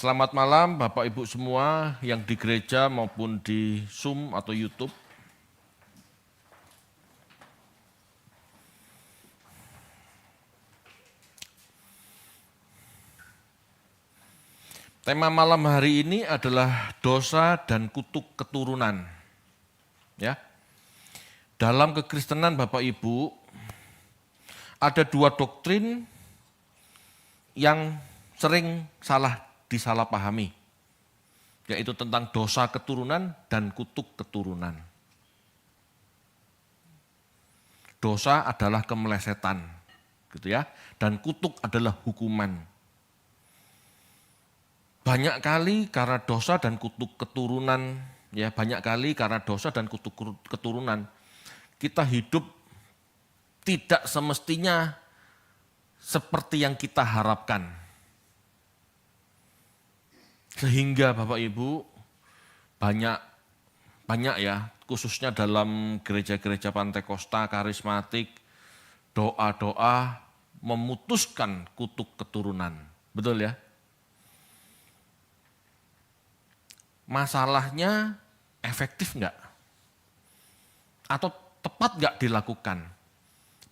Selamat malam Bapak Ibu semua yang di gereja maupun di Zoom atau YouTube. Tema malam hari ini adalah dosa dan kutuk keturunan. Ya. Dalam kekristenan Bapak Ibu, ada dua doktrin yang sering disalahpahami, yaitu tentang dosa keturunan dan kutuk keturunan. Dosa adalah kemelesetan, gitu ya, dan kutuk adalah hukuman. Banyak kali karena dosa dan kutuk keturunan, kita hidup tidak semestinya seperti yang kita harapkan. Sehingga Bapak Ibu banyak ya, khususnya dalam gereja-gereja Pantekosta, karismatik, doa-doa memutuskan kutuk keturunan. Betul ya? Masalahnya efektif enggak? Atau tepat enggak dilakukan?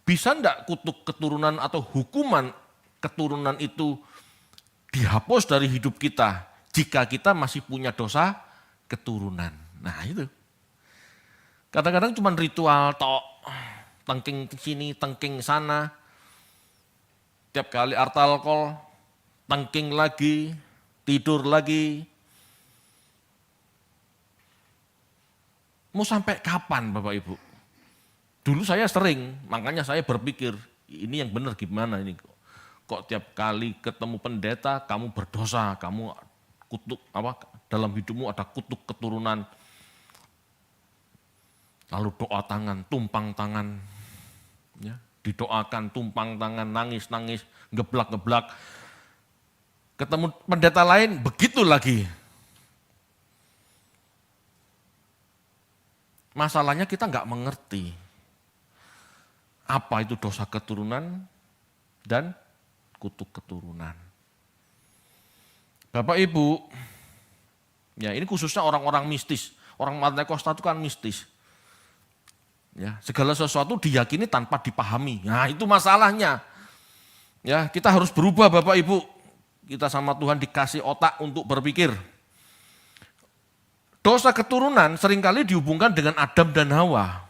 Bisa enggak kutuk keturunan atau hukuman keturunan itu dihapus dari hidup kita jika kita masih punya dosa keturunan? Nah itu. Kadang-kadang cuma ritual tok, tengking sini, tengking sana. Tiap kali alkohol, tengking lagi, tidur lagi. Mau sampai kapan Bapak Ibu? Dulu saya sering, makanya saya berpikir, ini yang benar gimana ini? Kok tiap kali ketemu pendeta, kamu berdosa, kamu kutuk, dalam hidupmu ada kutuk keturunan. Lalu doa tangan, tumpang tangan, ya, didoakan, tumpang tangan, nangis-nangis, geblak-geblak. Ketemu pendeta lain, begitu lagi. Masalahnya kita nggak mengerti apa itu dosa keturunan dan kutuk keturunan. Bapak Ibu, ya ini khususnya orang-orang mistis. Orang Pantekosta itu kan mistis. Ya, segala sesuatu diyakini tanpa dipahami. Nah, itu masalahnya. Ya, kita harus berubah Bapak Ibu. Kita sama Tuhan dikasih otak untuk berpikir. Dosa keturunan seringkali dihubungkan dengan Adam dan Hawa.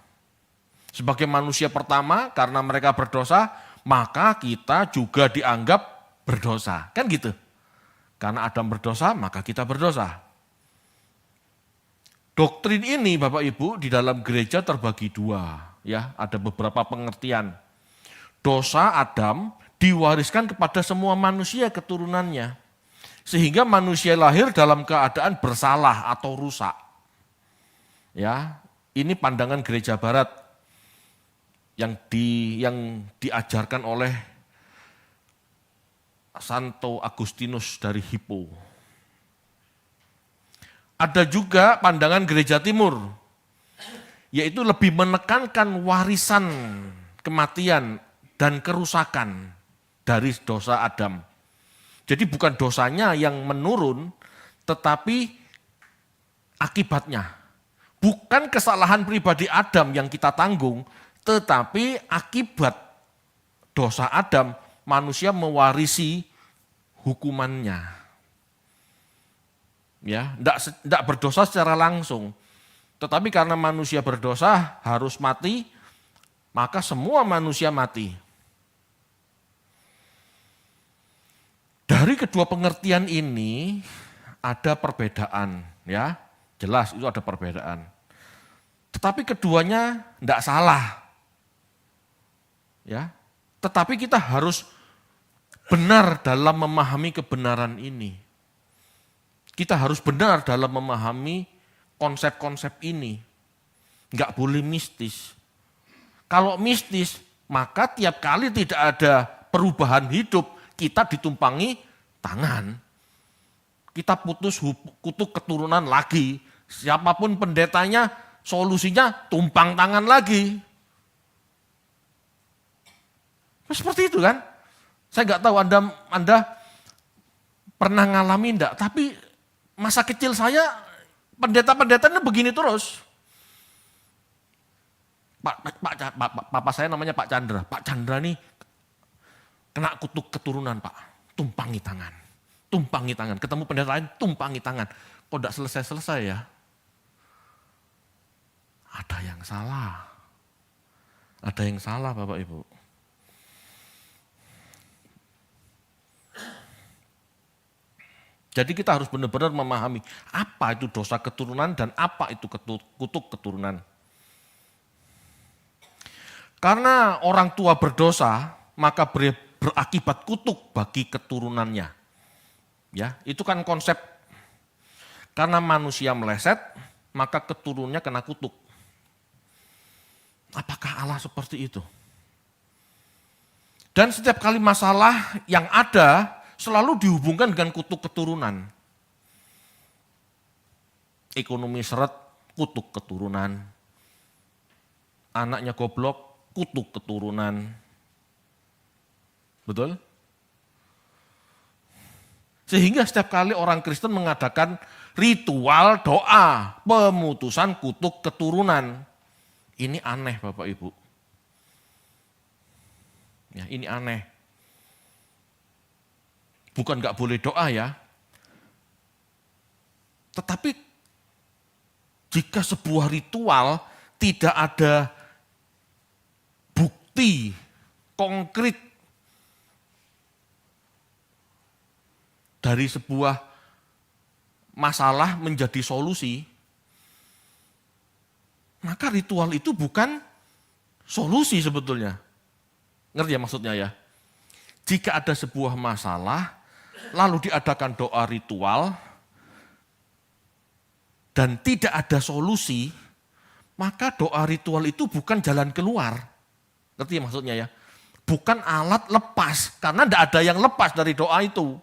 Sebagai manusia pertama, karena mereka berdosa, maka kita juga dianggap berdosa. Kan gitu. Karena Adam berdosa, maka kita berdosa. Doktrin ini Bapak Ibu di dalam gereja terbagi dua. Ya, ada beberapa pengertian. Dosa Adam diwariskan kepada semua manusia keturunannya. Sehingga manusia lahir dalam keadaan bersalah atau rusak. Ya, ini pandangan gereja barat yang diajarkan oleh Santo Agustinus dari Hippo. Ada juga pandangan gereja timur, yaitu lebih menekankan warisan kematian dan kerusakan dari dosa Adam. Jadi bukan dosanya yang menurun, tetapi akibatnya. Bukan kesalahan pribadi Adam yang kita tanggung, tetapi akibat dosa Adam, manusia mewarisi hukumannya. Ya, tidak berdosa secara langsung. Tetapi karena manusia berdosa harus mati, maka semua manusia mati. Dari kedua pengertian ini ada perbedaan, ya, jelas itu ada perbedaan. Tetapi keduanya tidak salah, ya. Tetapi kita harus benar dalam memahami kebenaran ini. Kita harus benar dalam memahami konsep-konsep ini. Enggak boleh mistis. Kalau mistis, maka tiap kali tidak ada perubahan hidup, kita ditumpangi tangan. Kita putus kutuk keturunan lagi. Siapapun pendetanya, solusinya tumpang tangan lagi. Seperti itu kan? Saya nggak tahu Anda pernah ngalami enggak, tapi masa kecil saya pendeta-pendetanya begini terus. Papa saya namanya Pak Chandra. Pak Chandra nih kena kutuk keturunan Pak. Tumpangi tangan. Tumpangi tangan. Ketemu pendeta lain, tumpangi tangan. Kok enggak selesai-selesai ya? Ada yang salah. Ada yang salah Bapak Ibu. Jadi kita harus benar-benar memahami apa itu dosa keturunan dan apa itu kutuk keturunan. Karena orang tua berdosa, maka berakibat kutuk bagi keturunannya. Ya, itu kan konsep. Karena manusia meleset, maka keturunannya kena kutuk. Apakah Allah seperti itu? Dan setiap kali masalah yang ada selalu dihubungkan dengan kutuk keturunan. Ekonomi seret, kutuk keturunan. Anaknya goblok, kutuk keturunan. Betul? Sehingga setiap kali orang Kristen mengadakan ritual doa pemutusan kutuk keturunan. Ini aneh Bapak Ibu. Ya, ini aneh. Bukan nggak boleh doa ya. Tetapi jika sebuah ritual tidak ada bukti konkret dari sebuah masalah menjadi solusi, maka ritual itu bukan solusi sebetulnya. Ngerti ya maksudnya ya? Jika ada sebuah masalah, lalu diadakan doa ritual, dan tidak ada solusi, maka doa ritual itu bukan jalan keluar. Ngerti ya maksudnya ya? Bukan alat lepas, karena tidak ada yang lepas dari doa itu.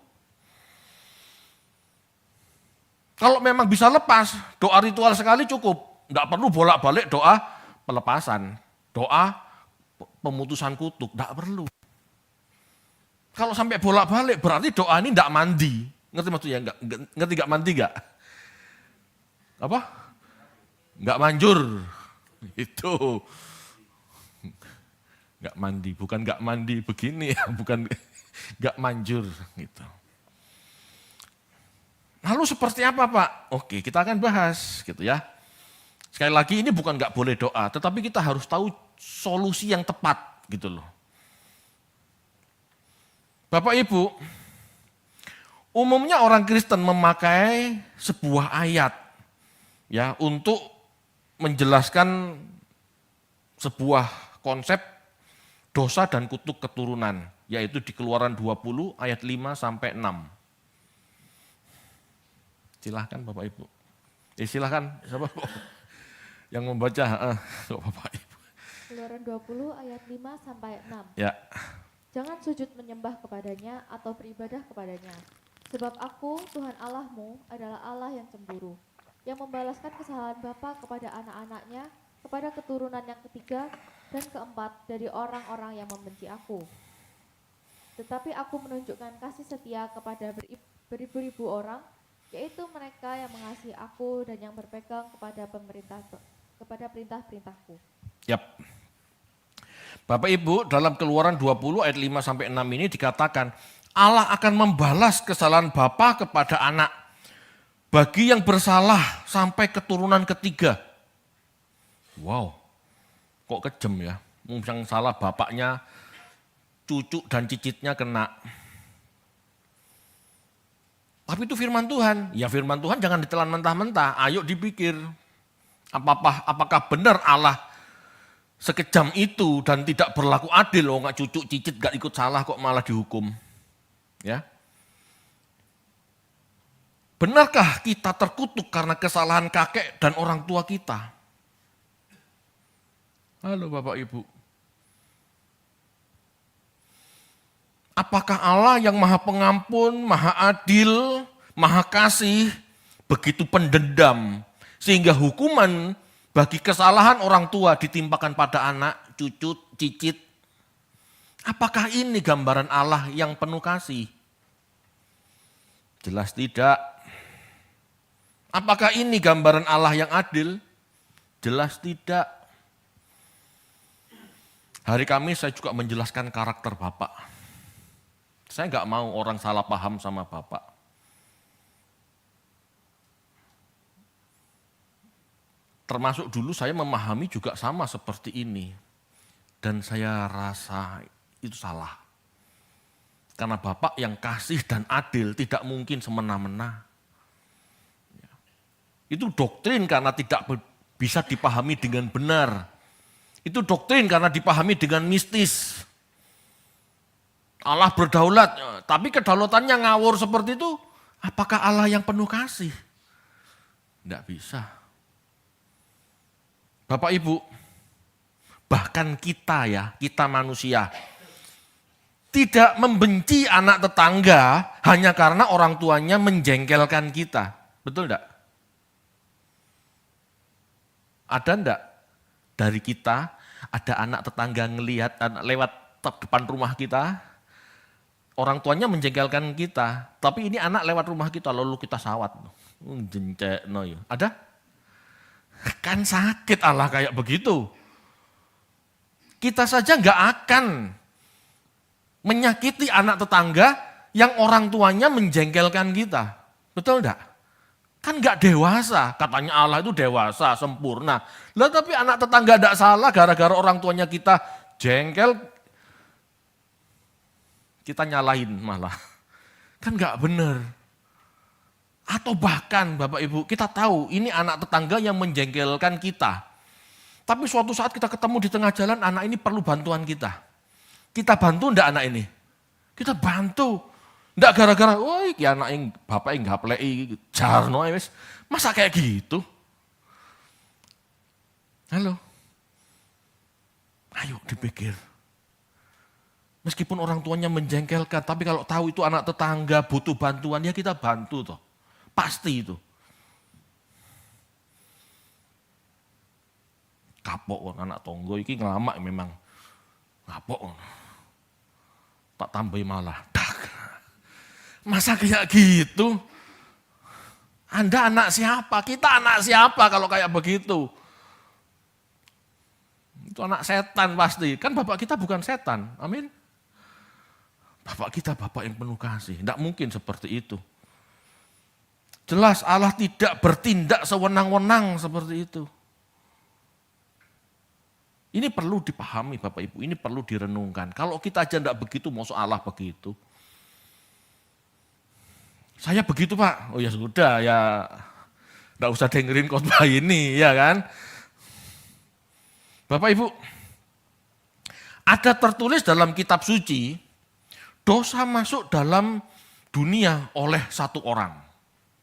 Kalau memang bisa lepas, doa ritual sekali cukup. Tidak perlu bolak-balik doa pelepasan, doa pemutusan kutuk, tidak perlu. Kalau sampai bolak-balik berarti doa ini tidak mandi. Ngerti maksudnya? Ngerti nggak mandi nggak? Apa? Nggak manjur. Itu. Nggak mandi, bukan nggak mandi begini ya, bukan nggak manjur gitu. Lalu seperti apa Pak? Oke, kita akan bahas gitu ya. Sekali lagi ini bukan nggak boleh doa, tetapi kita harus tahu solusi yang tepat gitu loh. Bapak Ibu, umumnya orang Kristen memakai sebuah ayat ya untuk menjelaskan sebuah konsep dosa dan kutuk keturunan, yaitu di Keluaran 20 ayat 5 sampai 6. Silahkan Bapak Ibu. Silahkan siapa yang membaca? Bapak Ibu. Keluaran 20 ayat 5 sampai 6. Ya. Jangan sujud menyembah kepadanya atau beribadah kepadanya. Sebab aku, Tuhan Allahmu, adalah Allah yang cemburu, yang membalaskan kesalahan bapa kepada anak-anaknya, kepada keturunan yang ketiga dan keempat dari orang-orang yang membenci aku. Tetapi aku menunjukkan kasih setia kepada beribu-ribu orang, yaitu mereka yang mengasihi aku dan yang berpegang kepada perintah-perintahku. Yap. Bapak Ibu, dalam Keluaran 20 ayat 5 sampai 6 ini dikatakan Allah akan membalas kesalahan bapa kepada anak bagi yang bersalah sampai keturunan ketiga. Wow. Kok kejam ya? Yang salah bapaknya, cucu dan cicitnya kena. Tapi itu firman Tuhan. Ya firman Tuhan jangan ditelan mentah-mentah. Ayo dipikir. Apakah benar Allah sekejam itu dan tidak berlaku adil? Oh nggak cucu cicit nggak ikut salah kok malah dihukum. Ya. Benarkah kita terkutuk karena kesalahan kakek dan orang tua kita? Halo Bapak Ibu. Apakah Allah yang maha pengampun, maha adil, maha kasih, begitu pendendam, sehingga hukuman bagi kesalahan orang tua ditimpakan pada anak, cucu, cicit? Apakah ini gambaran Allah yang penuh kasih? Jelas tidak. Apakah ini gambaran Allah yang adil? Jelas tidak. Hari Kamis saya juga menjelaskan karakter Bapak. Saya nggak mau orang salah paham sama Bapak. Termasuk dulu saya memahami juga sama seperti ini. Dan saya rasa itu salah. Karena Bapak yang kasih dan adil tidak mungkin semena-mena. Itu doktrin karena tidak bisa dipahami dengan benar. Itu doktrin karena dipahami dengan mistis. Allah berdaulat, tapi kedaulatannya ngawur seperti itu, apakah Allah yang penuh kasih? Tidak bisa. Bapak Ibu, bahkan kita manusia, tidak membenci anak tetangga hanya karena orang tuanya menjengkelkan kita. Betul enggak? Ada enggak dari kita, ada anak tetangga ngelihat lewat depan rumah kita, orang tuanya menjengkelkan kita, tapi ini anak lewat rumah kita, lalu kita sawat. Jencekno ya. Ada? Kan sakit Allah kayak begitu. Kita saja enggak akan menyakiti anak tetangga yang orang tuanya menjengkelkan kita. Betul enggak? Kan enggak dewasa, katanya Allah itu dewasa, sempurna. Lah tapi anak tetangga enggak salah gara-gara orang tuanya kita jengkel, kita nyalahin malah. Kan enggak benar. Atau bahkan Bapak Ibu, kita tahu ini anak tetangga yang menjengkelkan kita. Tapi suatu saat kita ketemu di tengah jalan, anak ini perlu bantuan kita. Kita bantu enggak anak ini? Kita bantu. Enggak gara-gara, woi ki anak yang bapak yang gapleki jarno wis. Masa kayak gitu? Halo. Ayo dipikir. Meskipun orang tuanya menjengkelkan, tapi kalau tahu itu anak tetangga butuh bantuan, ya kita bantu toh. Pasti itu. Kapok anak tonggo iki ngelamak memang. Kapok. Tak tambahi malah. Masa kayak gitu? Anda anak siapa? Kita anak siapa kalau kayak begitu? Itu anak setan pasti. Kan bapak kita bukan setan. Amin. Bapak kita bapak yang penuh kasih. Tidak mungkin seperti itu. Jelas Allah tidak bertindak sewenang-wenang seperti itu. Ini perlu dipahami Bapak Ibu. Ini perlu direnungkan. Kalau kita aja tidak begitu, maksud Allah begitu. Saya begitu Pak, oh ya sudah ya, enggak usah dengerin khotbah ini ya kan. Bapak Ibu, ada tertulis dalam kitab suci, dosa masuk dalam dunia oleh satu orang.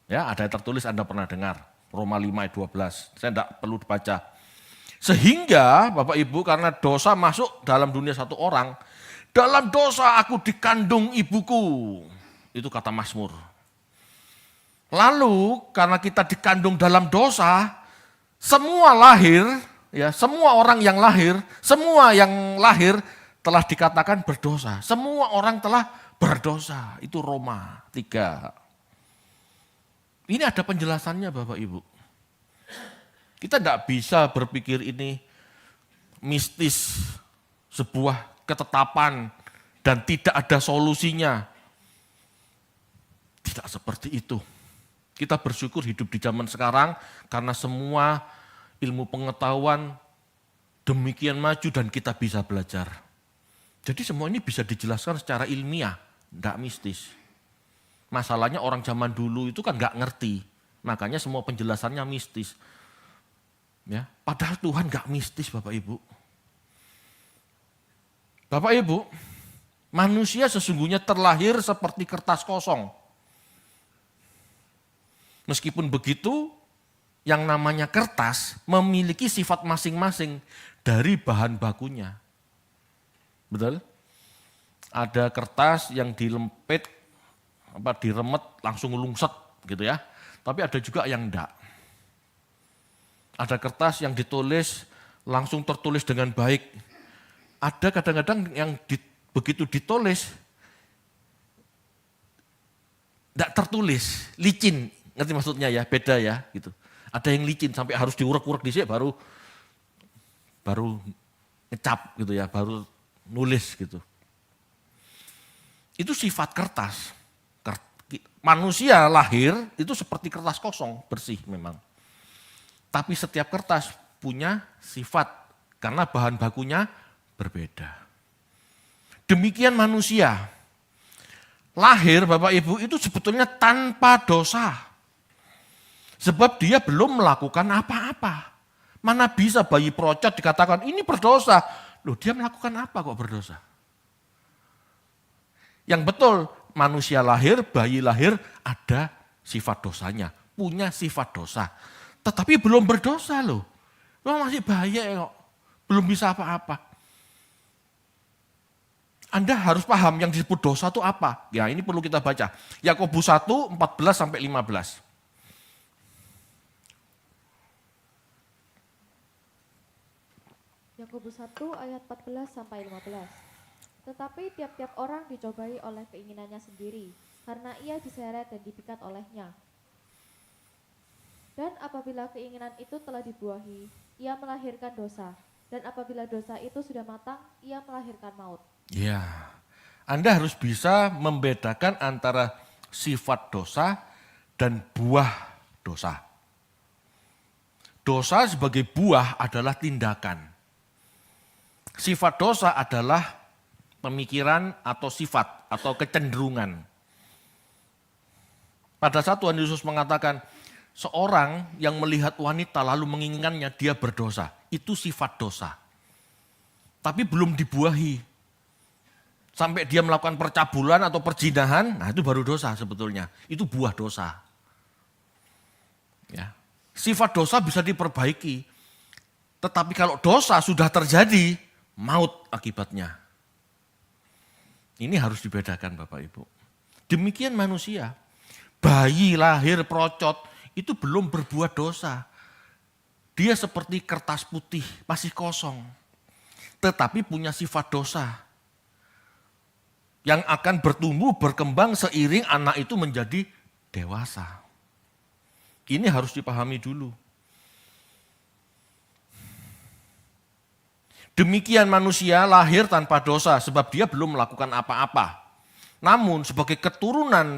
Ya ada tertulis Anda pernah dengar, Roma 5 ayat 12, saya enggak perlu dibaca. Sehingga Bapak Ibu karena dosa masuk dalam dunia satu orang, dalam dosa aku dikandung ibuku, itu kata Mazmur. Lalu karena kita dikandung dalam dosa, semua orang yang lahir telah dikatakan berdosa. Semua orang telah berdosa. Itu Roma 3. Ini ada penjelasannya Bapak Ibu. Kita tidak bisa berpikir ini mistis, sebuah ketetapan dan tidak ada solusinya. Tidak seperti itu. Kita bersyukur hidup di zaman sekarang karena semua ilmu pengetahuan demikian maju dan kita bisa belajar. Jadi semua ini bisa dijelaskan secara ilmiah, tidak mistis. Masalahnya orang zaman dulu itu kan nggak ngerti, makanya semua penjelasannya mistis. Ya, padahal Tuhan nggak mistis Bapak Ibu. Bapak Ibu, manusia sesungguhnya terlahir seperti kertas kosong. Meskipun begitu, yang namanya kertas memiliki sifat masing-masing dari bahan bakunya. Betul? Ada kertas yang dilempit, diremet langsung lungset gitu ya. Tapi ada juga yang enggak. Ada kertas yang ditulis langsung tertulis dengan baik. Ada kadang-kadang yang begitu ditulis Tidak tertulis, licin, ngerti maksudnya ya, beda ya gitu. Ada yang licin sampai harus diurek-urek di sini baru ngecap gitu ya, baru nulis gitu. Itu sifat kertas. Manusia lahir itu seperti kertas kosong, bersih memang. Tapi setiap kertas punya sifat karena bahan bakunya berbeda. Demikian manusia. Lahir Bapak Ibu itu sebetulnya tanpa dosa. Sebab dia belum melakukan apa-apa. Mana bisa bayi procot dikatakan ini berdosa. Loh dia melakukan apa kok berdosa? Yang betul manusia lahir, bayi lahir ada sifat dosanya. Punya sifat dosa. Tetapi belum berdosa loh. Loh masih bayi kok. Belum bisa apa-apa. Anda harus paham yang disebut dosa itu apa. Ya ini perlu kita baca. Yakobus 1, 14-15. Yakobus 1 ayat 14-15. Tetapi tiap-tiap orang dicobai oleh keinginannya sendiri, karena ia diseret dan dipikat olehnya. Dan apabila keinginan itu telah dibuahi, ia melahirkan dosa. Dan apabila dosa itu sudah matang, ia melahirkan maut. Ya, Anda harus bisa membedakan antara sifat dosa dan buah dosa. Dosa sebagai buah adalah tindakan. Sifat dosa adalah pemikiran atau sifat atau kecenderungan. Pada saat Tuhan Yesus mengatakan, seorang yang melihat wanita lalu menginginkannya, dia berdosa. Itu sifat dosa. Tapi belum dibuahi. Sampai dia melakukan percabulan atau perzinahan, nah itu baru dosa sebetulnya. Itu buah dosa. Ya. Sifat dosa bisa diperbaiki. Tetapi kalau dosa sudah terjadi, maut akibatnya. Ini harus dibedakan Bapak Ibu. Demikian manusia. Bayi lahir procot itu belum berbuat dosa. Dia seperti kertas putih, masih kosong. Tetapi punya sifat dosa. Yang akan bertumbuh, berkembang seiring anak itu menjadi dewasa. Ini harus dipahami dulu. Demikian manusia lahir tanpa dosa sebab dia belum melakukan apa-apa. Namun sebagai keturunan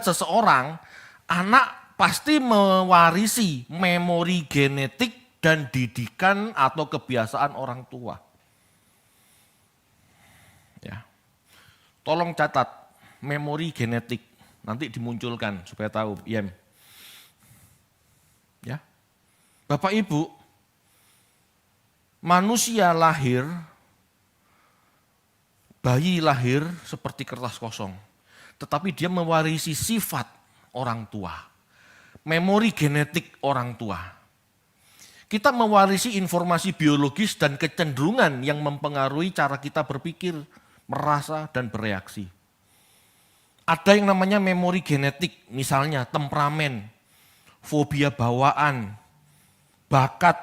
seseorang, anak pasti mewarisi memori genetik dan didikan atau kebiasaan orang tua. Ya. Tolong catat memori genetik, nanti dimunculkan supaya tahu, Yem. Ya. Bapak Ibu, manusia lahir, bayi lahir seperti kertas kosong. Tetapi dia mewarisi sifat orang tua. Memori genetik orang tua. Kita mewarisi informasi biologis dan kecenderungan yang mempengaruhi cara kita berpikir, merasa, dan bereaksi. Ada yang namanya memori genetik, misalnya temperamen, fobia bawaan, bakat,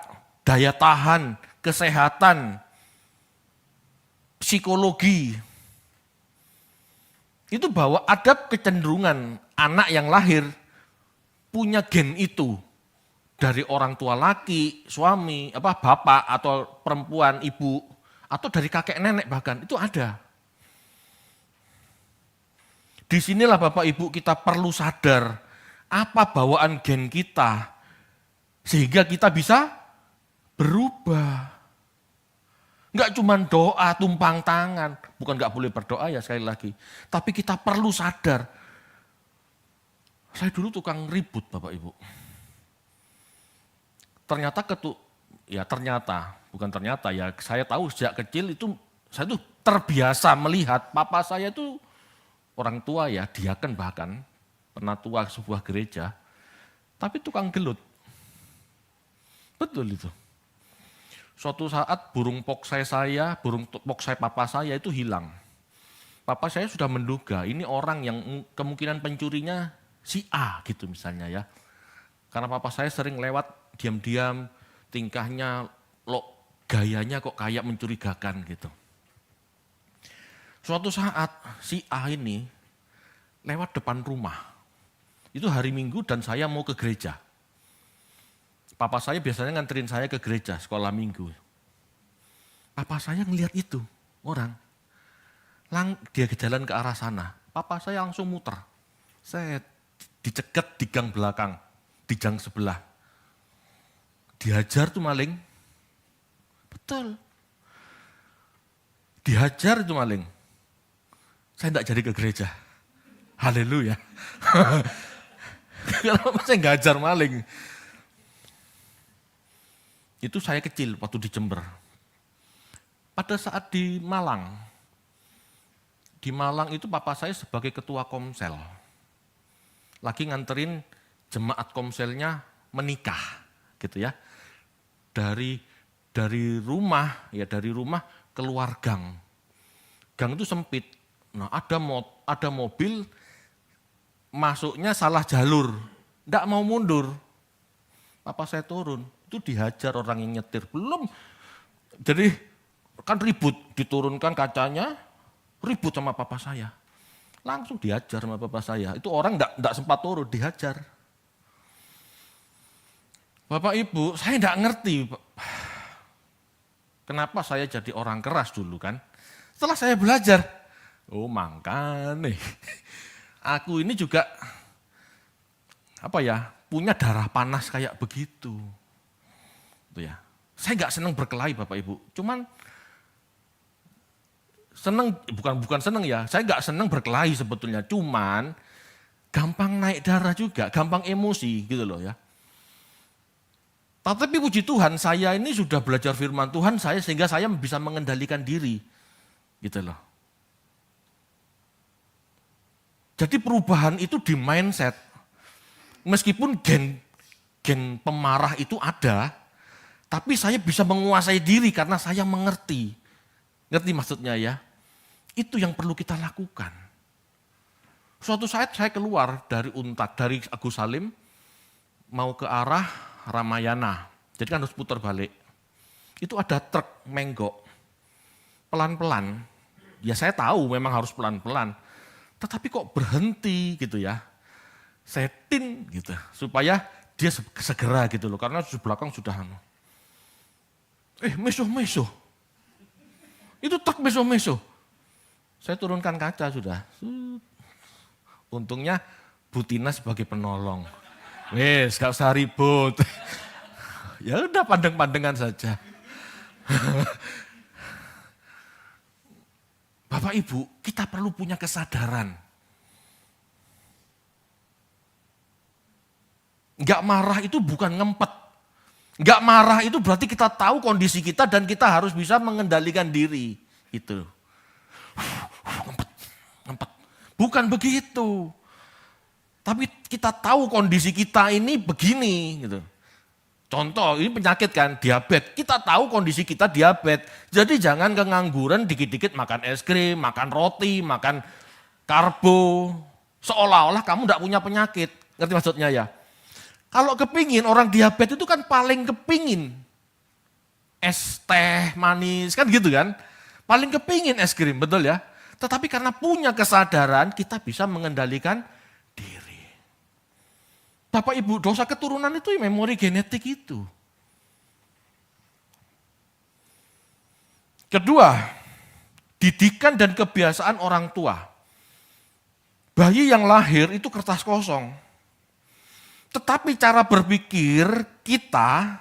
daya tahan, kesehatan, psikologi. Itu bahwa ada kecenderungan anak yang lahir punya gen itu dari orang tua laki, suami, bapak atau perempuan, ibu, atau dari kakek nenek bahkan itu ada. Disinilah Bapak Ibu kita perlu sadar apa bawaan gen kita sehingga kita bisa berubah. Enggak cuma doa tumpang tangan, bukan enggak boleh berdoa ya sekali lagi. Tapi kita perlu sadar. Saya dulu tukang ribut Bapak Ibu. Saya tahu sejak kecil itu saya tuh terbiasa melihat papa saya itu orang tua ya, diaken bahkan, pernah tua sebuah gereja, tapi tukang gelut. Betul itu. Suatu saat burung poksai papa saya itu hilang. Papa saya sudah menduga ini orang yang kemungkinan pencurinya si A gitu misalnya ya. Karena papa saya sering lewat diam-diam, tingkahnya, gayanya kok kayak mencurigakan gitu. Suatu saat si A ini lewat depan rumah. Itu hari Minggu dan saya mau ke gereja. Papa saya biasanya nganterin saya ke gereja sekolah Minggu. Papa saya ngelihat itu, orang. Dia jalan ke arah sana. Papa saya langsung muter. Saya dicegat di gang belakang, di gang sebelah. Dihajar tuh maling. Betul. Dihajar itu maling. Saya enggak jadi ke gereja. Haleluya. Kenapa saya enggak hajar maling? Itu saya kecil waktu di Jember. Pada saat di Malang itu papa saya sebagai ketua komsel. Lagi nganterin jemaat komselnya menikah, gitu ya. Dari rumah keluar gang. Gang itu sempit. Nah, ada mobil masuknya salah jalur, enggak mau mundur. Papa saya turun, itu dihajar orang yang nyetir. Belum, jadi kan ribut, diturunkan kacanya, ribut sama papa saya. Langsung dihajar sama papa saya. Itu orang enggak sempat turun, dihajar. Bapak Ibu, saya enggak ngerti kenapa saya jadi orang keras dulu kan. Setelah saya belajar, oh makanya aku ini juga punya darah panas kayak begitu. Itu ya. Saya enggak senang berkelahi Bapak Ibu. Cuman bukan senang ya. Saya enggak senang berkelahi sebetulnya. Cuman gampang naik darah juga, gampang emosi gitu loh ya. Tapi puji Tuhan, saya ini sudah belajar firman Tuhan sehingga saya bisa mengendalikan diri. Gitu loh. Jadi perubahan itu di mindset. Meskipun gen pemarah itu ada, tapi saya bisa menguasai diri karena saya mengerti. Ngerti maksudnya ya? Itu yang perlu kita lakukan. Suatu saat saya keluar dari Untat, dari Agus Salim, mau ke arah Ramayana. Jadi kan harus putar balik. Itu ada truk menggok. Pelan-pelan. Ya saya tahu memang harus pelan-pelan. Tetapi kok berhenti gitu ya. Saya tin gitu. Supaya dia segera gitu loh. Karena di belakang sudah meso. Itu truk meso. Saya turunkan kaca sudah. Untungnya Bu Tina sebagai penolong. Wes, gak usah ribut. Ya udah pandang-pandangan saja. Bapak Ibu, kita perlu punya kesadaran. Enggak marah itu bukan ngempet. Enggak marah itu berarti kita tahu kondisi kita dan kita harus bisa mengendalikan diri. Itu. Ngempet. Bukan begitu. Tapi kita tahu kondisi kita ini begini gitu. Contoh, ini penyakit kan, diabetes. Kita tahu kondisi kita diabetes. Jadi jangan kengangguran dikit-dikit makan es krim, makan roti, makan karbo. Seolah-olah kamu tidak punya penyakit. Ngerti maksudnya ya? Kalau kepingin, orang diabetes itu kan paling kepingin. Es teh manis, kan gitu kan. Paling kepingin es krim, betul ya? Tetapi karena punya kesadaran, kita bisa mengendalikan diri. Bapak Ibu, dosa keturunan itu memori genetik itu. Kedua, didikan dan kebiasaan orang tua. Bayi yang lahir itu kertas kosong. Tetapi cara berpikir kita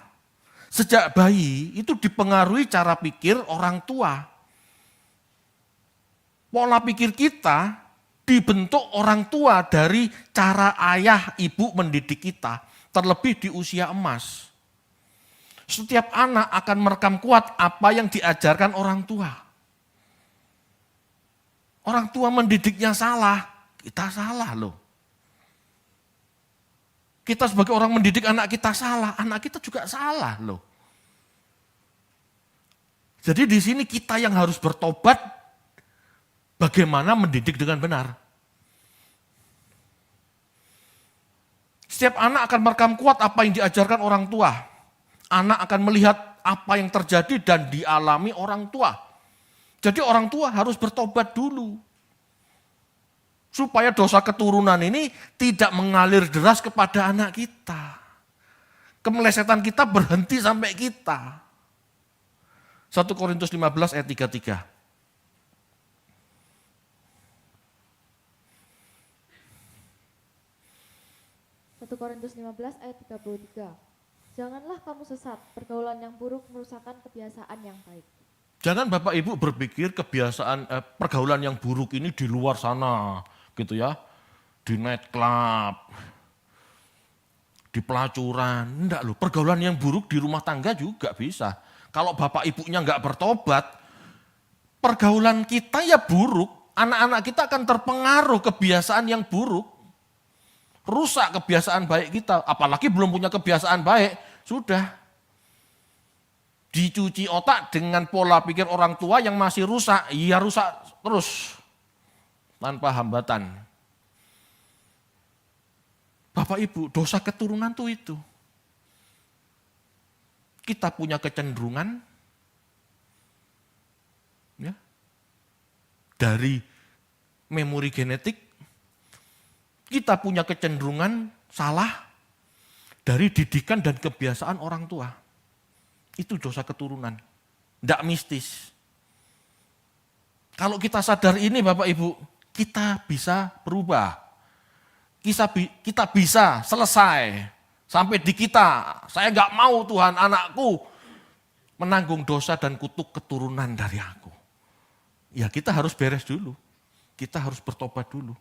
sejak bayi itu dipengaruhi cara pikir orang tua. Pola pikir kita dibentuk orang tua dari cara ayah ibu mendidik kita, terlebih di usia emas. Setiap anak akan merekam kuat apa yang diajarkan orang tua. Orang tua mendidiknya salah, kita salah loh. Kita sebagai orang mendidik anak kita salah, anak kita juga salah loh. Jadi di sini kita yang harus bertobat bagaimana mendidik dengan benar. Setiap anak akan merekam kuat apa yang diajarkan orang tua. Anak akan melihat apa yang terjadi dan dialami orang tua. Jadi orang tua harus bertobat dulu. Supaya dosa keturunan ini tidak mengalir deras kepada anak kita. Kemelesetan kita berhenti sampai kita. 1 Korintus 15 ayat 33. 1 Korintus 15 ayat 33. Janganlah kamu sesat, pergaulan yang buruk merusakkan kebiasaan yang baik. Jangan Bapak Ibu berpikir pergaulan yang buruk ini di luar sana, gitu ya. Di nightclub, di pelacuran. Enggak loh, pergaulan yang buruk di rumah tangga juga bisa. Kalau Bapak Ibunya enggak bertobat, pergaulan kita ya buruk. Anak-anak kita akan terpengaruh kebiasaan yang buruk. Rusak kebiasaan baik kita, apalagi belum punya kebiasaan baik, sudah dicuci otak dengan pola pikir orang tua yang masih rusak, ya rusak terus tanpa hambatan. Bapak Ibu, dosa keturunan tuh itu. Kita punya kecenderungan ya, dari memori genetik. Kita punya kecenderungan salah dari didikan dan kebiasaan orang tua. Itu dosa keturunan. Tidak mistis. Kalau kita sadar ini Bapak Ibu, kita bisa berubah. Kita bisa selesai. Sampai di kita, saya nggak mau Tuhan anakku menanggung dosa dan kutuk keturunan dari aku. Ya kita harus beres dulu. Kita harus bertobat dulu.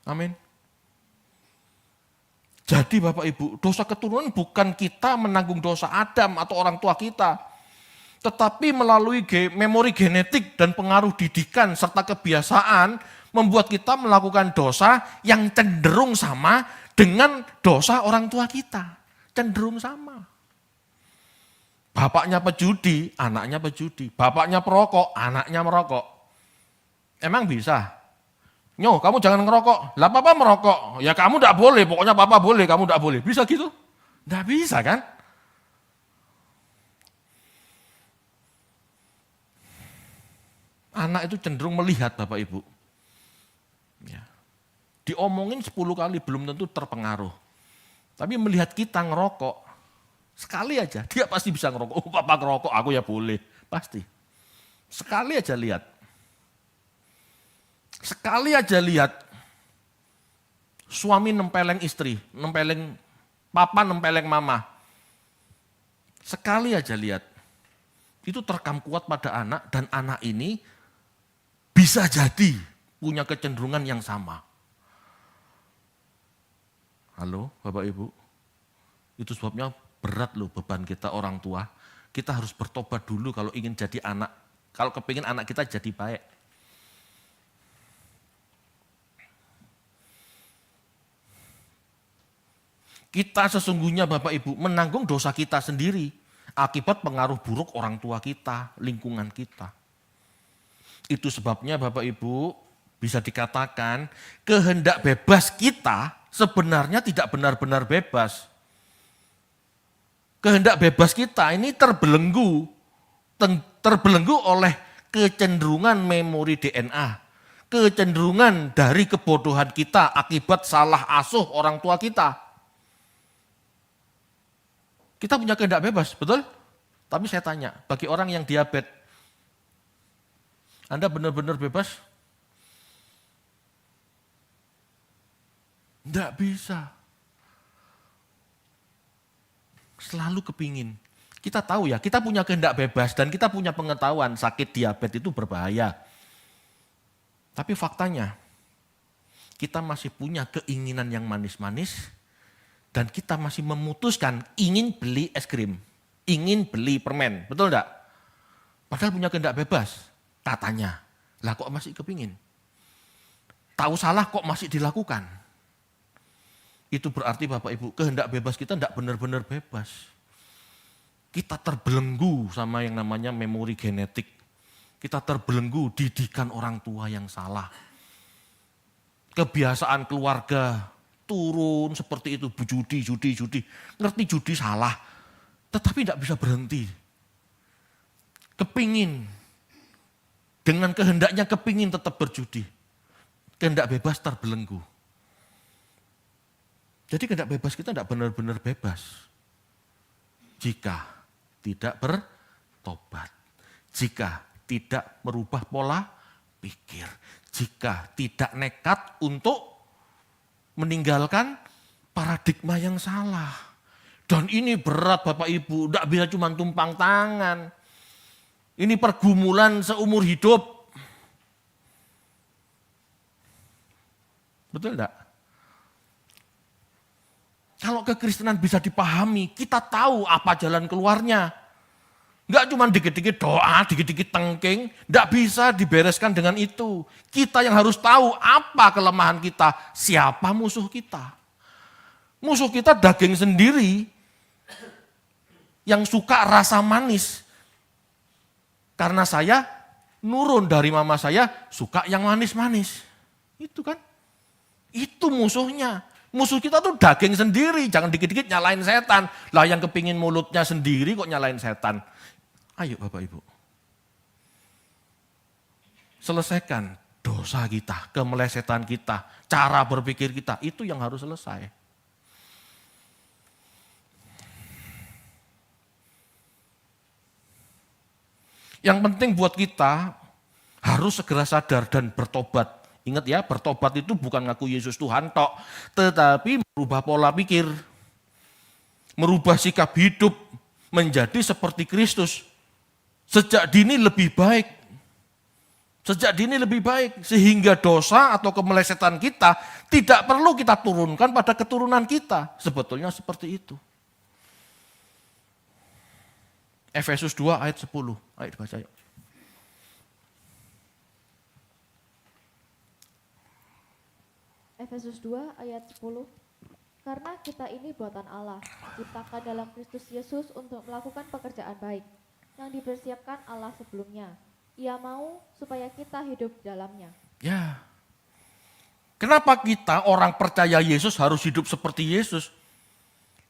Amin. Jadi Bapak Ibu, dosa keturunan bukan kita menanggung dosa Adam atau orang tua kita. Tetapi melalui memori genetik dan pengaruh didikan serta kebiasaan membuat kita melakukan dosa yang cenderung sama dengan dosa orang tua kita. Cenderung sama. Bapaknya pejudi, anaknya pejudi. Bapaknya perokok, anaknya merokok. Emang bisa? Nyo, kamu jangan ngerokok. Lah papa merokok. Ya kamu enggak boleh, pokoknya papa boleh, kamu enggak boleh. Bisa gitu? Enggak bisa kan? Anak itu cenderung melihat Bapak Ibu. Ya. Diomongin 10 kali belum tentu terpengaruh. Tapi melihat kita ngerokok, sekali aja dia pasti bisa ngerokok. Oh papa ngerokok, aku ya boleh. Pasti. Sekali aja lihat. Sekali aja lihat suami nempeleng istri, nempeleng papa, nempeleng mama. Sekali aja lihat. Itu terekam kuat pada anak dan anak ini bisa jadi punya kecenderungan yang sama. Halo Bapak Ibu, itu sebabnya berat loh beban kita orang tua. Kita harus bertobat dulu kalau ingin jadi anak, kalau kepingin anak kita jadi baik. Kita sesungguhnya Bapak Ibu menanggung dosa kita sendiri akibat pengaruh buruk orang tua kita, lingkungan kita. Itu sebabnya Bapak Ibu bisa dikatakan kehendak bebas kita sebenarnya tidak benar-benar bebas. Kehendak bebas kita ini terbelenggu oleh kecenderungan memori DNA. Kecenderungan dari kebodohan kita akibat salah asuh orang tua kita. Kita punya kehendak bebas, betul? Tapi saya tanya, bagi orang yang diabetes, Anda benar-benar bebas? Tidak bisa. Selalu kepingin. Kita tahu ya, kita punya kehendak bebas dan kita punya pengetahuan sakit diabetes itu berbahaya. Tapi faktanya, kita masih punya keinginan yang manis-manis, dan kita masih memutuskan ingin beli es krim, ingin beli permen, betul enggak? Padahal punya kehendak bebas, katanya. Lah kok masih kepingin? Tahu salah kok masih dilakukan? Itu berarti Bapak Ibu, kehendak bebas kita enggak benar-benar bebas. Kita terbelenggu sama yang namanya memori genetik. Kita terbelenggu didikan orang tua yang salah. Kebiasaan keluarga turun seperti itu, judi. Ngerti judi salah, tetapi tidak bisa berhenti. Kepingin, dengan kehendaknya kepingin tetap berjudi. kehendak bebas terbelenggu. Jadi kehendak bebas kita tidak benar-benar bebas. Jika tidak bertobat. Jika tidak merubah pola pikir. Jika tidak nekat untuk meninggalkan paradigma yang salah. Dan ini berat Bapak Ibu, tidak bisa cuma tumpang tangan. Ini pergumulan seumur hidup. Betul enggak? Kalau kekristenan bisa dipahami, kita tahu apa jalan keluarnya. Enggak cuma dikit-dikit doa, dikit-dikit tengking, enggak bisa dibereskan dengan itu. Kita yang harus tahu apa kelemahan kita, siapa musuh kita. Musuh kita daging sendiri yang suka rasa manis. Karena saya nurun dari mama saya suka yang manis-manis. Itu kan. Itu musuhnya. Musuh kita tuh daging sendiri. Jangan dikit-dikit nyalain setan. Lah yang kepingin mulutnya sendiri kok nyalain setan. Ayo Bapak Ibu. Selesaikan dosa kita, kemelesetan kita, cara berpikir kita. Itu yang harus selesai. Yang penting buat kita harus segera sadar dan bertobat. Ingat ya, bertobat itu bukan ngaku Yesus Tuhan tok, tetapi merubah pola pikir. Merubah sikap hidup menjadi seperti Kristus. Sejak dini lebih baik. Sejak dini lebih baik sehingga dosa atau kemelesetan kita tidak perlu kita turunkan pada keturunan kita. Sebetulnya seperti itu. Efesus 2 ayat 10. Ayo dibaca yuk. Efesus 2 ayat 10. Karena kita ini buatan Allah, diciptakan dalam Kristus Yesus untuk melakukan pekerjaan baik yang dipersiapkan Allah sebelumnya. Ia mau supaya kita hidup di dalamnya. Ya. Kenapa kita orang percaya Yesus harus hidup seperti Yesus?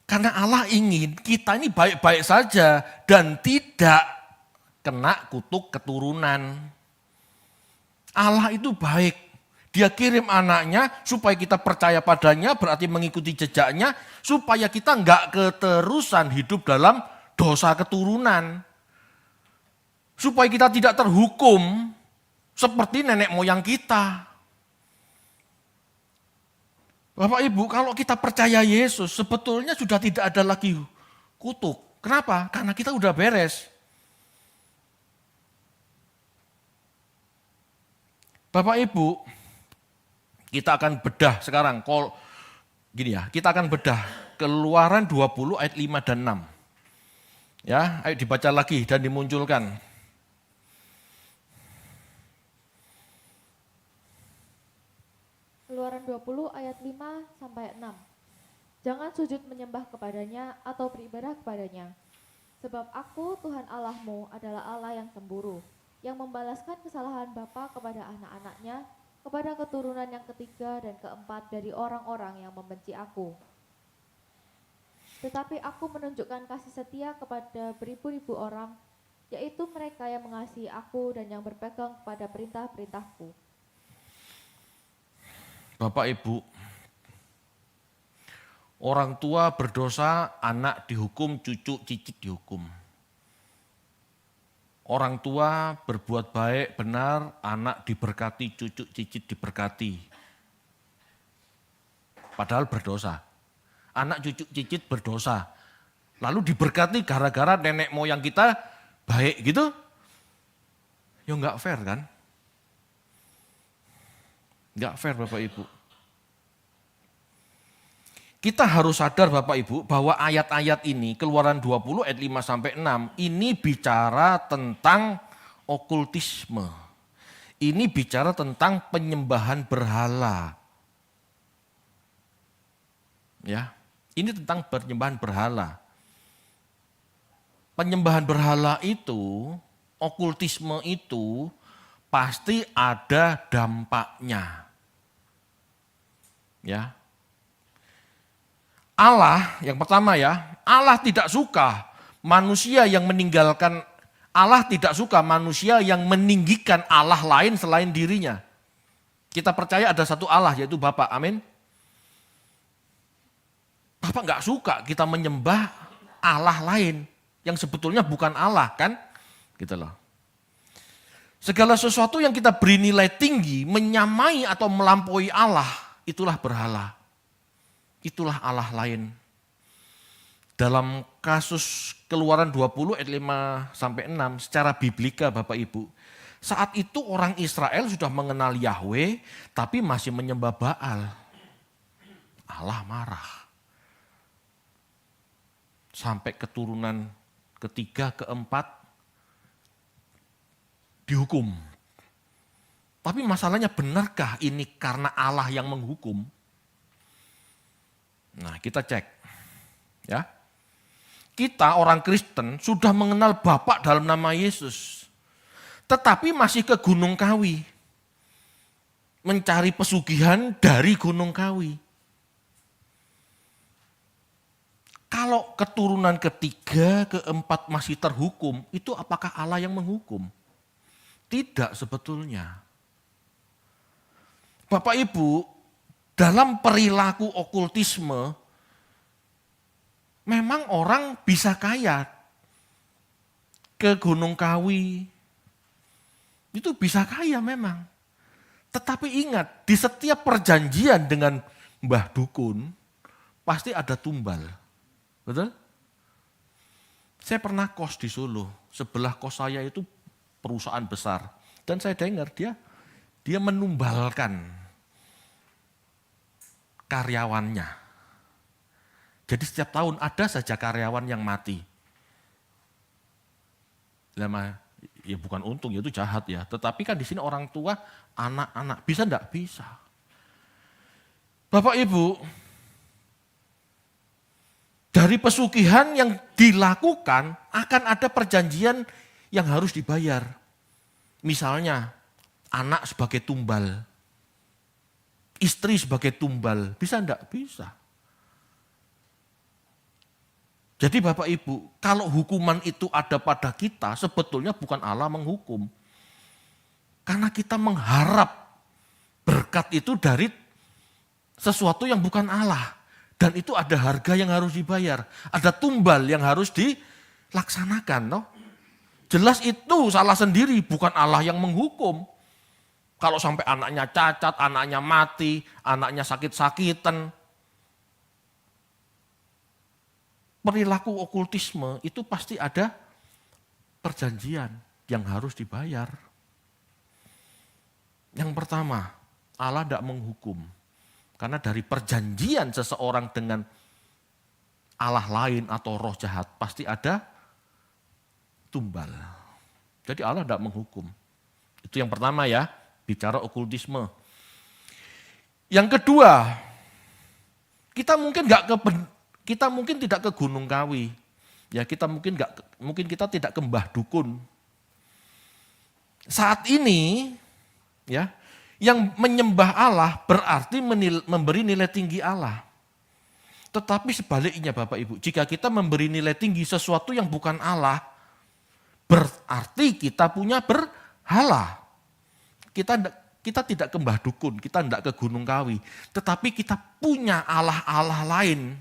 Karena Allah ingin kita ini baik-baik saja dan tidak kena kutuk keturunan. Allah itu baik. Dia kirim anaknya supaya kita percaya padanya, berarti mengikuti jejaknya, supaya kita enggak keterusan hidup dalam dosa keturunan. Supaya kita tidak terhukum seperti nenek moyang kita. Bapak Ibu, kalau kita percaya Yesus, sebetulnya sudah tidak ada lagi kutuk. Kenapa? Karena kita udah beres. Bapak Ibu, kita akan bedah sekarang. Gini ya, kita akan bedah Keluaran 20 ayat 5 dan 6. Ya, ayo dibaca lagi dan dimunculkan. Keluaran 20 ayat 5 sampai 6. Jangan sujud menyembah kepadanya atau beribadah kepadanya. Sebab aku Tuhan Allahmu adalah Allah yang cemburu, yang membalaskan kesalahan bapa kepada anak-anaknya, kepada keturunan yang ketiga dan keempat dari orang-orang yang membenci aku. Tetapi aku menunjukkan kasih setia kepada beribu-ribu orang, yaitu mereka yang mengasihi aku dan yang berpegang kepada perintah-perintahku. Bapak Ibu, orang tua berdosa, anak dihukum, cucu cicit dihukum. Orang tua berbuat baik, benar, anak diberkati, cucu cicit diberkati. Padahal berdosa. Anak cucu cicit berdosa. Lalu diberkati gara-gara nenek moyang kita baik gitu. Ya enggak fair kan? Enggak fair Bapak Ibu. Kita harus sadar Bapak Ibu bahwa ayat-ayat ini Keluaran 20 ayat 5 sampai 6 ini bicara tentang okultisme. Ini bicara tentang penyembahan berhala. Ya, ini tentang penyembahan berhala. Penyembahan berhala itu, okultisme itu pasti ada dampaknya. Ya. Allah, yang pertama ya, Allah tidak suka manusia yang meninggalkan, Allah tidak suka manusia yang meninggikan Allah lain selain dirinya. Kita percaya ada satu Allah yaitu Bapa, amin. Bapak nggak suka kita menyembah Allah lain yang sebetulnya bukan Allah kan, gitu loh. Segala sesuatu yang kita beri nilai tinggi, menyamai atau melampaui Allah, itulah berhala. Itulah Allah lain. Dalam kasus Keluaran 20 ayat 5 sampai 6 secara biblika Bapak Ibu, saat itu orang Israel sudah mengenal Yahweh tapi masih menyembah Baal. Allah marah. Sampai keturunan ketiga, keempat dihukum. Tapi masalahnya benarkah ini karena Allah yang menghukum? Nah, kita cek. Ya. Kita orang Kristen sudah mengenal Bapa dalam nama Yesus. Tetapi masih ke Gunung Kawi. Mencari pesugihan dari Gunung Kawi. Kalau keturunan ketiga, keempat masih terhukum, itu apakah Allah yang menghukum? Tidak sebetulnya. Bapak Ibu, dalam perilaku okultisme, memang orang bisa kaya ke Gunung Kawi, itu bisa kaya memang. Tetapi ingat, di setiap perjanjian dengan Mbah Dukun, pasti ada tumbal. Betul? Saya pernah kos di Solo, sebelah kos saya itu perusahaan besar. Dan saya dengar dia menumbalkan karyawannya. Jadi setiap tahun ada saja karyawan yang mati. Lama, ya bukan untung, ya itu jahat ya. Tetapi kan di sini orang tua, anak-anak, bisa enggak? Bisa. Bapak Ibu, dari pesugihan yang dilakukan akan ada perjanjian yang harus dibayar. Misalnya anak sebagai tumbal, istri sebagai tumbal, bisa enggak? Bisa. Jadi Bapak Ibu, kalau hukuman itu ada pada kita, sebetulnya bukan Allah menghukum. Karena kita mengharap berkat itu dari sesuatu yang bukan Allah. Dan itu ada harga yang harus dibayar. Ada tumbal yang harus dilaksanakan. No? Jelas itu salah sendiri, bukan Allah yang menghukum. Kalau sampai anaknya cacat, anaknya mati, anaknya sakit-sakitan. Perilaku okultisme itu pasti ada perjanjian yang harus dibayar. Yang pertama, Allah tidak menghukum. Karena dari perjanjian seseorang dengan Allah lain atau roh jahat pasti ada tumbal. Jadi Allah tidak menghukum. Itu yang pertama ya, bicara okultisme. Yang kedua, kita mungkin tidak ke Gunung Kawi. Ya, mungkin kita tidak ke Mbah Dukun. Saat ini ya, yang menyembah Allah berarti memberi nilai tinggi Allah. Tetapi sebaliknya Bapak Ibu, jika kita memberi nilai tinggi sesuatu yang bukan Allah, berarti kita punya berhala. Kita tidak ke Mbah Dukun, kita tidak ke Gunung Kawi. Tetapi kita punya Allah-Allah lain.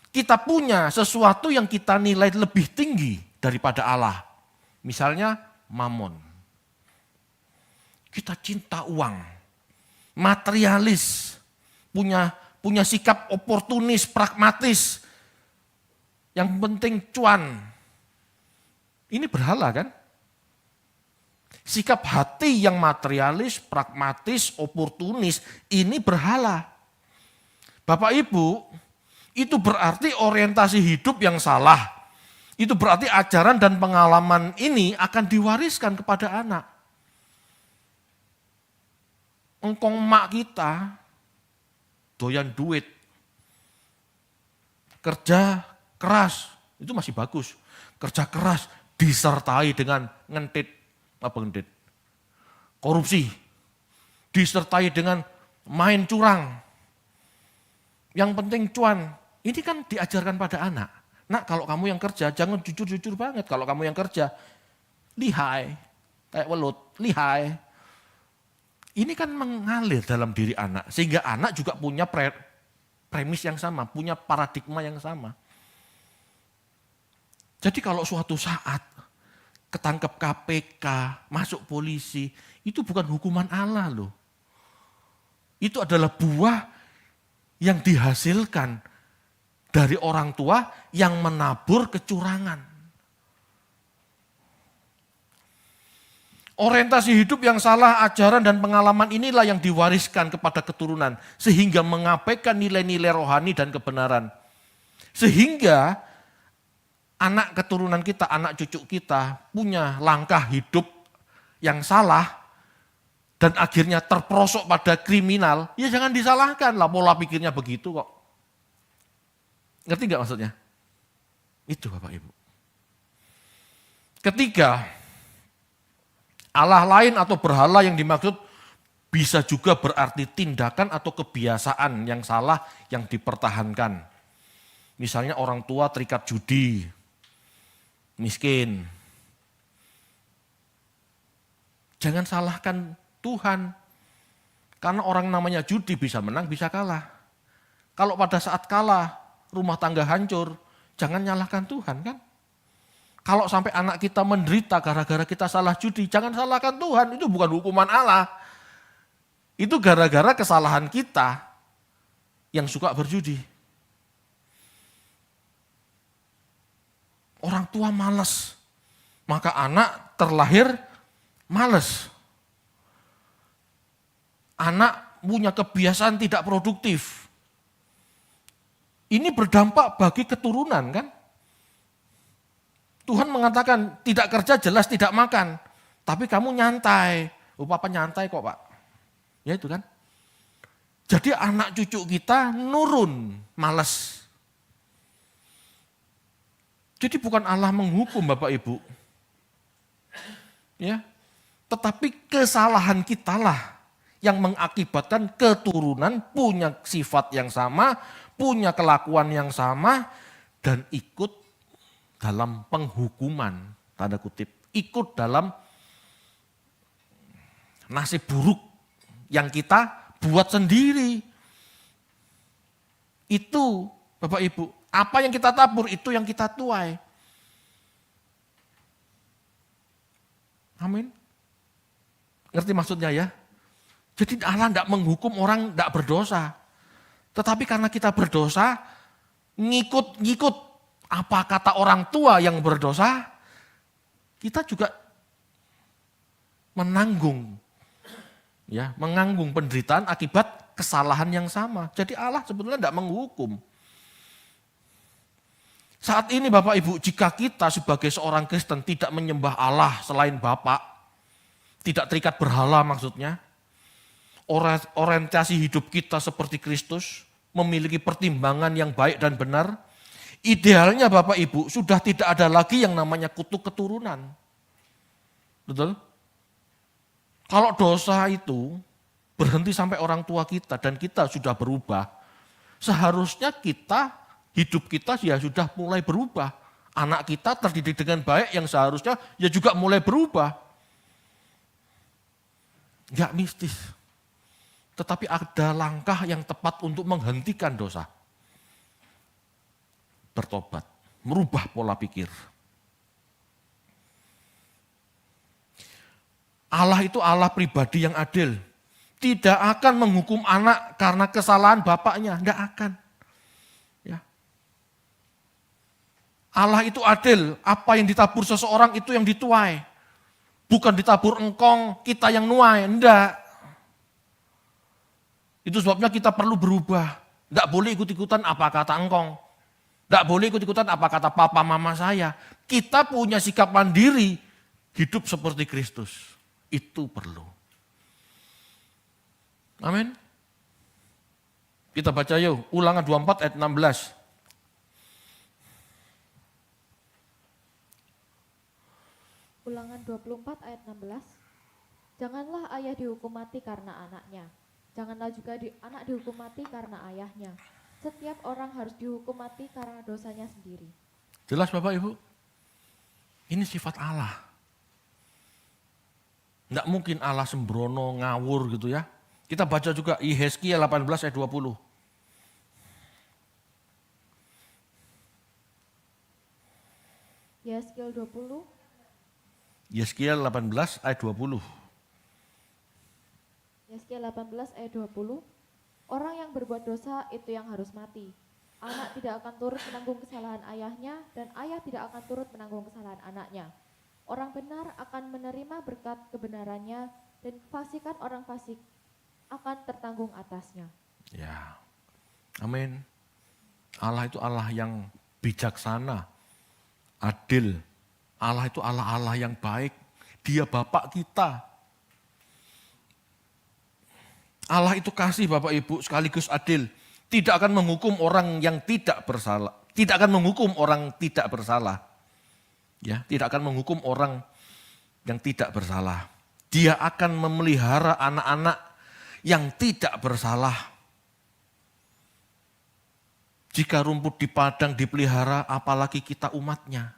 Kita punya sesuatu yang kita nilai lebih tinggi daripada Allah. Misalnya Mammon. Kita cinta uang, materialis, punya sikap oportunis, pragmatis, yang penting cuan. Ini berhala kan? Sikap hati yang materialis, pragmatis, oportunis, ini berhala. Bapak Ibu, itu berarti orientasi hidup yang salah. Itu berarti ajaran dan pengalaman ini akan diwariskan kepada anak. Engkong mak kita doyan duit, kerja keras, itu masih bagus. Kerja keras disertai dengan korupsi, disertai dengan main curang. Yang penting cuan, ini kan diajarkan pada anak. Nak, kalau kamu yang kerja jangan jujur-jujur banget. Kalau kamu yang kerja, lihai, kayak welut, lihai. Ini kan mengalir dalam diri anak, sehingga anak juga punya premis yang sama, punya paradigma yang sama. Jadi kalau suatu saat ketangkep KPK, masuk polisi, itu bukan hukuman Allah loh. Itu adalah buah yang dihasilkan dari orang tua yang menabur kecurangan. Orientasi hidup yang salah, ajaran dan pengalaman inilah yang diwariskan kepada keturunan. Sehingga mengabaikan nilai-nilai rohani dan kebenaran. Sehingga anak keturunan kita, anak cucu kita punya langkah hidup yang salah dan akhirnya terperosok pada kriminal, ya jangan disalahkan lah, pola pikirnya begitu kok. Ngerti gak maksudnya? Itu Bapak Ibu. Ketiga, Allah lain atau berhala yang dimaksud bisa juga berarti tindakan atau kebiasaan yang salah yang dipertahankan. Misalnya orang tua terikat judi, miskin. Jangan salahkan Tuhan, karena orang namanya judi bisa menang, bisa kalah. Kalau pada saat kalah, rumah tangga hancur, jangan nyalahkan Tuhan kan. Kalau sampai anak kita menderita gara-gara kita salah judi, jangan salahkan Tuhan, itu bukan hukuman Allah. Itu gara-gara kesalahan kita yang suka berjudi. Orang tua malas, maka anak terlahir malas. Anak punya kebiasaan tidak produktif. Ini berdampak bagi keturunan kan. Tuhan mengatakan tidak kerja jelas tidak makan. Tapi kamu nyantai. Oh papa nyantai kok pak. Ya itu kan. Jadi anak cucu kita nurun, malas. Jadi bukan Allah menghukum Bapak Ibu. Ya. Tetapi kesalahan kitalah yang mengakibatkan keturunan punya sifat yang sama, punya kelakuan yang sama, dan ikut dalam penghukuman, tanda kutip, ikut dalam nasib buruk yang kita buat sendiri. Itu Bapak Ibu, apa yang kita tabur itu yang kita tuai. Amin. Ngerti maksudnya ya? Jadi Allah tidak menghukum orang tidak berdosa. Tetapi karena kita berdosa, ngikut apa kata orang tua yang berdosa, kita juga menanggung penderitaan akibat kesalahan yang sama. Jadi Allah sebetulnya tidak menghukum. Saat ini Bapak Ibu, jika kita sebagai seorang Kristen tidak menyembah Allah selain Bapa, tidak terikat berhala maksudnya, orientasi hidup kita seperti Kristus, memiliki pertimbangan yang baik dan benar, idealnya Bapak Ibu sudah tidak ada lagi yang namanya kutuk keturunan. Betul? Kalau dosa itu berhenti sampai orang tua kita dan kita sudah berubah, seharusnya hidup kita ya sudah mulai berubah. Anak kita terdidik dengan baik yang seharusnya ya juga mulai berubah. Enggak mistis. Tetapi ada langkah yang tepat untuk menghentikan dosa. Bertobat, merubah pola pikir. Allah itu Allah pribadi yang adil. Tidak akan menghukum anak karena kesalahan bapaknya, tidak akan. Ya. Allah itu adil, apa yang ditabur seseorang itu yang dituai. Bukan ditabur engkong, kita yang nuai, enggak. Itu sebabnya kita perlu berubah. Tidak boleh ikut-ikutan apa kata engkong. Tidak boleh ikut-ikutan apa kata papa mama saya. Kita punya sikap mandiri, hidup seperti Kristus. Itu perlu. Amin. Kita baca yuk, Ulangan 24 ayat 16. Ulangan 24 ayat 16. Janganlah ayah dihukum mati karena anaknya. Janganlah juga anak dihukum mati karena ayahnya. Setiap orang harus dihukum mati karena dosanya sendiri. Jelas Bapak Ibu? Ini sifat Allah. Enggak mungkin Allah sembrono, ngawur gitu ya. Kita baca juga Yehezkiel 18 ayat 20. Yehezkiel 20. Yehezkiel 18 ayat 20. Yehezkiel 18 ayat 20. Orang yang berbuat dosa itu yang harus mati. Anak tidak akan turut menanggung kesalahan ayahnya, dan ayah tidak akan turut menanggung kesalahan anaknya. Orang benar akan menerima berkat kebenarannya, dan kefasikan orang fasik akan tertanggung atasnya. Ya, amin. Allah itu Allah yang bijaksana, adil. Allah itu Allah yang baik. Dia Bapak kita. Allah itu kasih Bapak Ibu sekaligus adil. Tidak akan menghukum orang yang tidak bersalah. Tidak akan menghukum orang tidak bersalah. Ya, tidak akan menghukum orang yang tidak bersalah. Dia akan memelihara anak-anak yang tidak bersalah. Jika rumput di padang dipelihara, apalagi kita umatnya.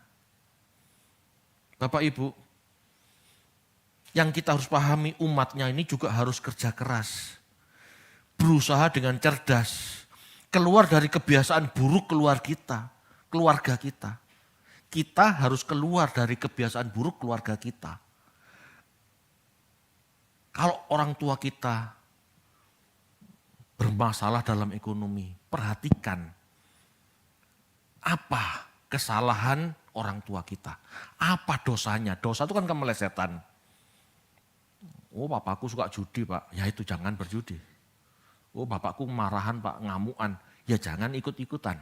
Bapak Ibu, yang kita harus pahami umatnya ini juga harus kerja keras. Berusaha dengan cerdas. Keluar dari kebiasaan buruk keluarga kita. Kita harus keluar dari kebiasaan buruk keluarga kita. Kalau orang tua kita bermasalah dalam ekonomi, perhatikan apa kesalahan orang tua kita. Apa dosanya? Dosa itu kan kemelesetan. Oh, bapakku suka judi, Pak. Ya itu jangan berjudi. Oh, bapakku marahan, Pak, ngamuan. Ya jangan ikut-ikutan.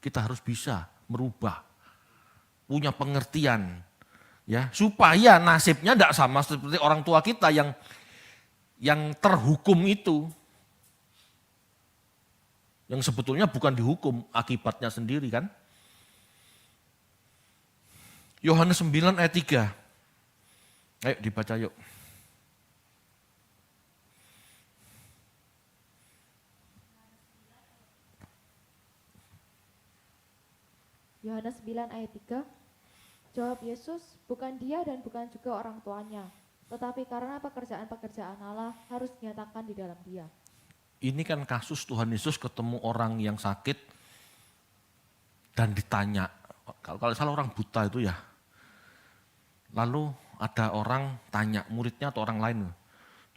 Kita harus bisa merubah. Punya pengertian, ya, supaya nasibnya tidak sama seperti orang tua kita yang terhukum itu. Yang sebetulnya bukan dihukum, akibatnya sendiri kan. Yohanes 9 ayat 3. Ayo dibaca yuk. Yohanes 9 ayat 3. Jawab Yesus, bukan dia dan bukan juga orang tuanya, tetapi karena pekerjaan-pekerjaan Allah harus dinyatakan di dalam dia. Ini kan kasus Tuhan Yesus ketemu orang yang sakit dan ditanya, kalau salah orang buta itu ya. Lalu ada orang tanya, muridnya atau orang lain,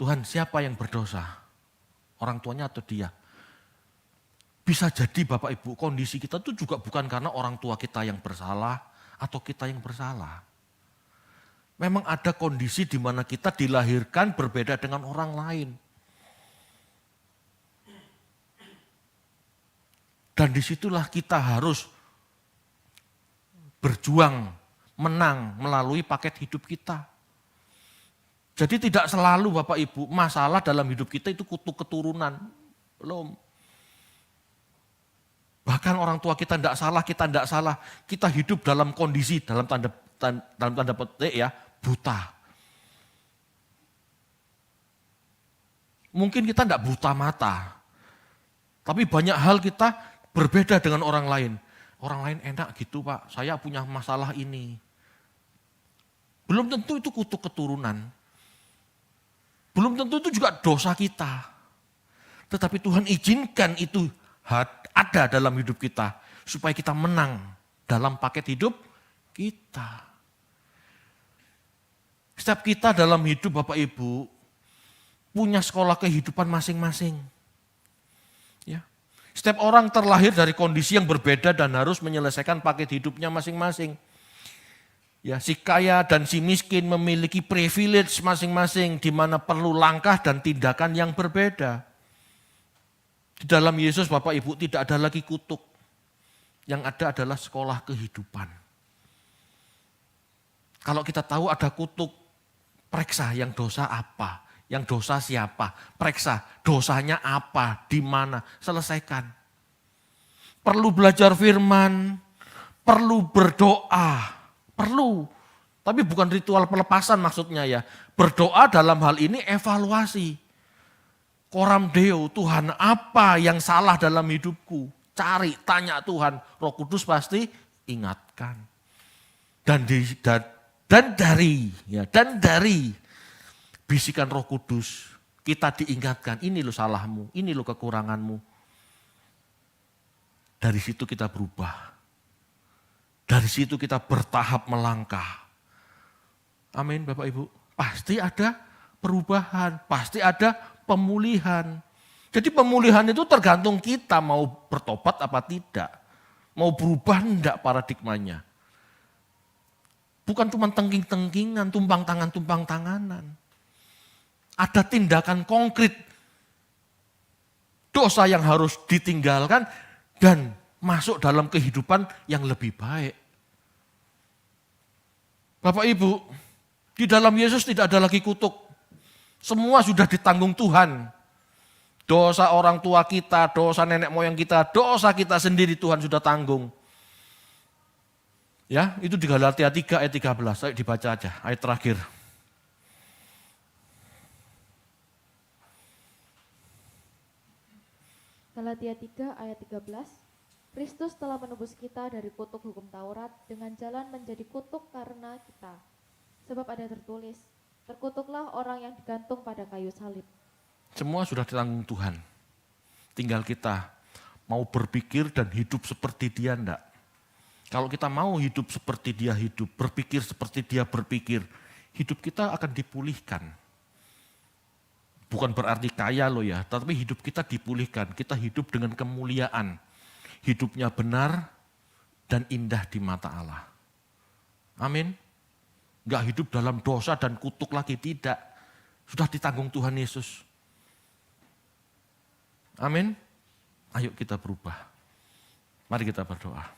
Tuhan siapa yang berdosa? Orang tuanya atau dia? Bisa jadi Bapak Ibu kondisi kita itu juga bukan karena orang tua kita yang bersalah atau kita yang bersalah. Memang ada kondisi di mana kita dilahirkan berbeda dengan orang lain. Dan disitulah kita harus berjuang, menang melalui paket hidup kita. Jadi tidak selalu Bapak Ibu masalah dalam hidup kita itu kutuk keturunan. Belum. Bahkan orang tua kita tidak salah, kita tidak salah. Kita hidup dalam kondisi, dalam tanda petik ya, buta. Mungkin kita tidak buta mata. Tapi banyak hal kita berbeda dengan orang lain. Orang lain enak gitu Pak, saya punya masalah ini. Belum tentu itu kutuk keturunan. Belum tentu itu juga dosa kita. Tetapi Tuhan izinkan itu ada dalam hidup kita. Supaya kita menang dalam paket hidup kita. Setiap kita dalam hidup Bapak Ibu punya sekolah kehidupan masing-masing. Ya. Setiap orang terlahir dari kondisi yang berbeda dan harus menyelesaikan paket hidupnya masing-masing. Ya, si kaya dan si miskin memiliki privilege masing-masing di mana perlu langkah dan tindakan yang berbeda. Di dalam Yesus Bapak Ibu tidak ada lagi kutuk. Yang ada adalah sekolah kehidupan. Kalau kita tahu ada kutuk, periksa yang dosa apa, yang dosa siapa, periksa dosanya apa, di mana, selesaikan. Perlu belajar firman, perlu berdoa. Perlu, tapi bukan ritual pelepasan maksudnya ya. Berdoa dalam hal ini evaluasi. Coram Deo, Tuhan apa yang salah dalam hidupku? Cari, tanya Tuhan. Roh Kudus pasti ingatkan. Dan dari bisikan Roh Kudus, kita diingatkan, ini loh salahmu, ini loh kekuranganmu. Dari situ kita berubah. Dari situ kita bertahap melangkah. Amin Bapak Ibu. Pasti ada perubahan, pasti ada pemulihan. Jadi pemulihan itu tergantung kita mau bertobat apa tidak. Mau berubah enggak paradigmanya. Bukan cuma tengking-tengkingan, tumpang tanganan. Ada tindakan konkret. Dosa yang harus ditinggalkan dan masuk dalam kehidupan yang lebih baik. Bapak Ibu, di dalam Yesus tidak ada lagi kutuk. Semua sudah ditanggung Tuhan. Dosa orang tua kita, dosa nenek moyang kita, dosa kita sendiri Tuhan sudah tanggung. Ya, itu di Galatia 3 ayat 13. Ayo dibaca aja, ayat terakhir. Galatia 3 ayat 13. Kristus telah menebus kita dari kutuk hukum Taurat dengan jalan menjadi kutuk karena kita. Sebab ada tertulis, terkutuklah orang yang digantung pada kayu salib. Semua sudah ditanggung Tuhan. Tinggal kita mau berpikir dan hidup seperti dia enggak. Kalau kita mau hidup seperti dia hidup, berpikir seperti dia berpikir, hidup kita akan dipulihkan. Bukan berarti kaya loh ya, tapi hidup kita dipulihkan. Kita hidup dengan kemuliaan. Hidupnya benar dan indah di mata Allah. Amin. Enggak hidup dalam dosa dan kutuk lagi, tidak. Sudah ditanggung Tuhan Yesus. Amin. Ayo kita berubah. Mari kita berdoa.